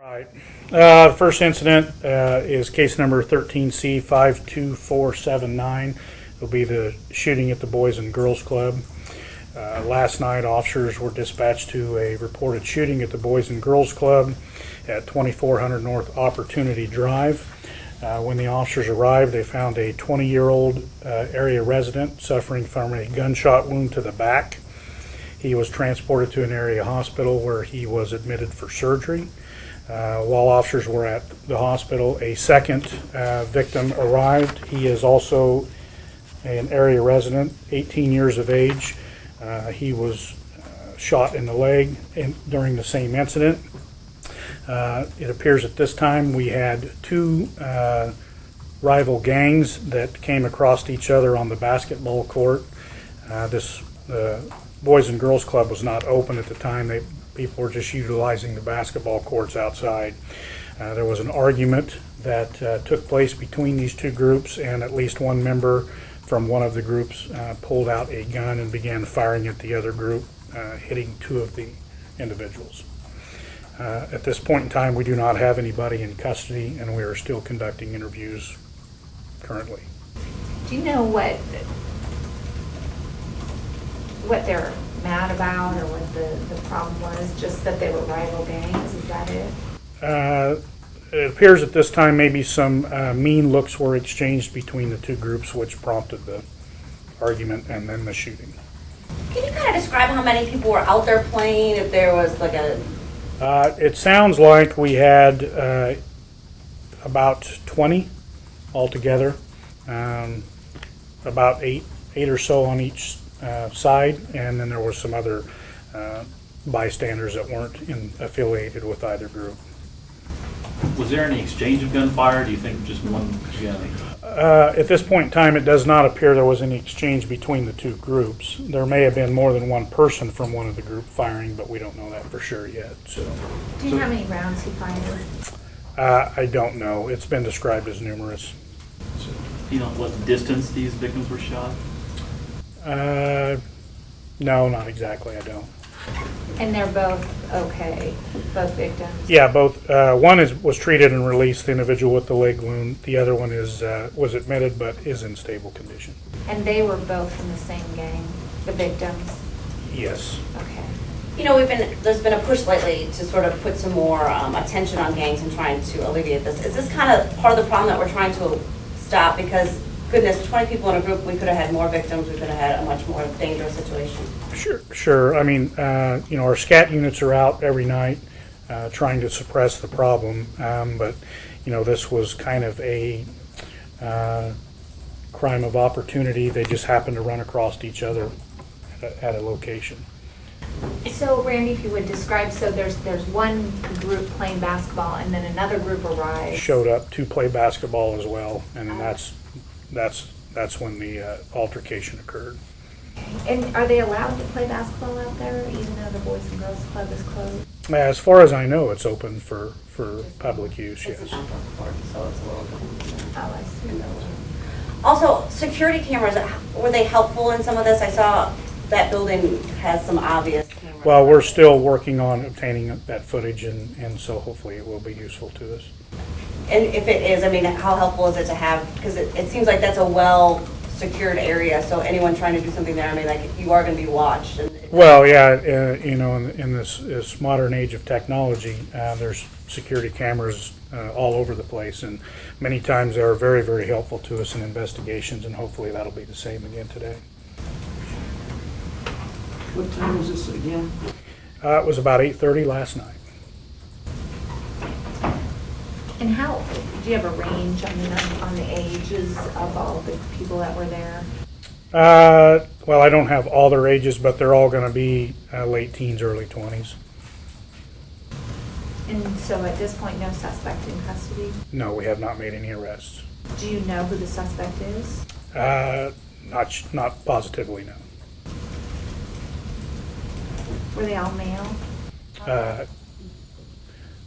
Right. The first incident is case number 13C52479. It'll be the shooting at the Boys and Girls Club. Last night, officers were dispatched to a reported shooting at the Boys and Girls Club at 2400 North Opportunity Drive. When the officers arrived, they found a 20-year-old area resident suffering from a gunshot wound to the back. He was transported to an area hospital where he was admitted for surgery. While officers were at the hospital, a second victim arrived. He is also an area resident, 18 years of age. He was shot in the leg during the same incident. It appears at this time we had two rival gangs that came across each other on the basketball court. This Boys and Girls Club was not open at the time. People were just utilizing the basketball courts outside. There was an argument that took place between these two groups, and at least one member from one of the groups pulled out a gun and began firing at the other group, hitting two of the individuals. At this point in time, we do not have anybody in custody, and we are still conducting interviews currently. Do you know what they're mad about, or what the problem was? Just that they were rival gangs? Is that it? It appears at this time maybe some mean looks were exchanged between the two groups, which prompted the argument and then the shooting. Can you kind of describe how many people were out there playing? If there was like a... It sounds like we had about 20 altogether, about eight or so on each side, and then there were some other bystanders that weren't affiliated with either group. Was there any exchange of gunfire? Do you think just one gun? At this point in time, it does not appear there was any exchange between the two groups. There may have been more than one person from one of the group firing, but we don't know that for sure yet. So, do you know how many rounds he fired? I don't know. It's been described as numerous. So, you know what distance these victims were shot? No, not exactly. I don't. And they're both okay, both victims? Yeah, both. One was treated and released, the individual with the leg wound. The other one was admitted but is in stable condition. And they were both from the same gang, the victims? Yes. Okay. You know, there's been a push lately to sort of put some more attention on gangs and trying to alleviate this. Is this kind of part of the problem that we're trying to stop? Because, goodness, 20 people in a group, we could have had more victims. We could have had a much more dangerous situation. Sure. I mean, our SCAT units are out every night trying to suppress the problem, but, this was kind of a crime of opportunity. They just happened to run across each other at a location. So, Randy, if you would describe, so there's one group playing basketball, and then another group arrives. Showed up to play basketball as well, and then that's when the altercation occurred. And are they allowed to play basketball out there, even though the Boys and Girls Club is closed? As far as I know, it's open for public use, yes. It's an outdoor court, so it's a little bit... Oh, I see. Also, security cameras, were they helpful in some of this? I saw that building has some obvious cameras. Well, we're still working on obtaining that footage, and so hopefully it will be useful to us. And if it is, I mean, how helpful is it to have, because it seems like that's a well-secured area, so anyone trying to do something there, I mean, like, you are going to be watched. Well, yeah, in this modern age of technology, there's security cameras all over the place, and many times they are very, very helpful to us in investigations, and hopefully that'll be the same again today. What time was this again? It was about 8:30 last night. And do you have a range, on the ages of all the people that were there? Well, I don't have all their ages, but they're all going to be late teens, early 20s. And so at this point, no suspect in custody? No, we have not made any arrests. Do you know who the suspect is? Not positively, no. Were they all male?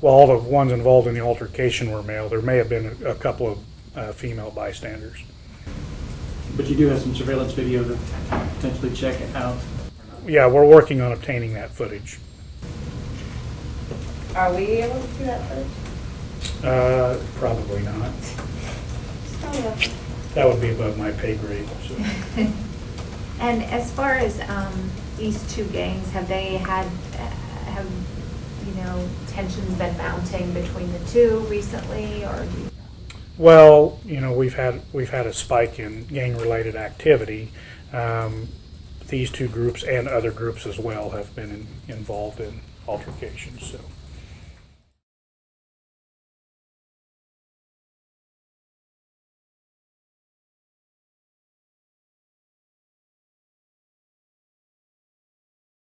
Well, all the ones involved in the altercation were male. There may have been a couple of female bystanders. But you do have some surveillance video to potentially check it out? Yeah, we're working on obtaining that footage. Are we able to see that footage? Probably not. Oh, yeah. That would be above my pay grade, so. And as far as these two gangs, have they had, have, tensions been mounting between the two recently, or? Well, we've had a spike in gang-related activity. These two groups and other groups as well have been involved in altercations, so.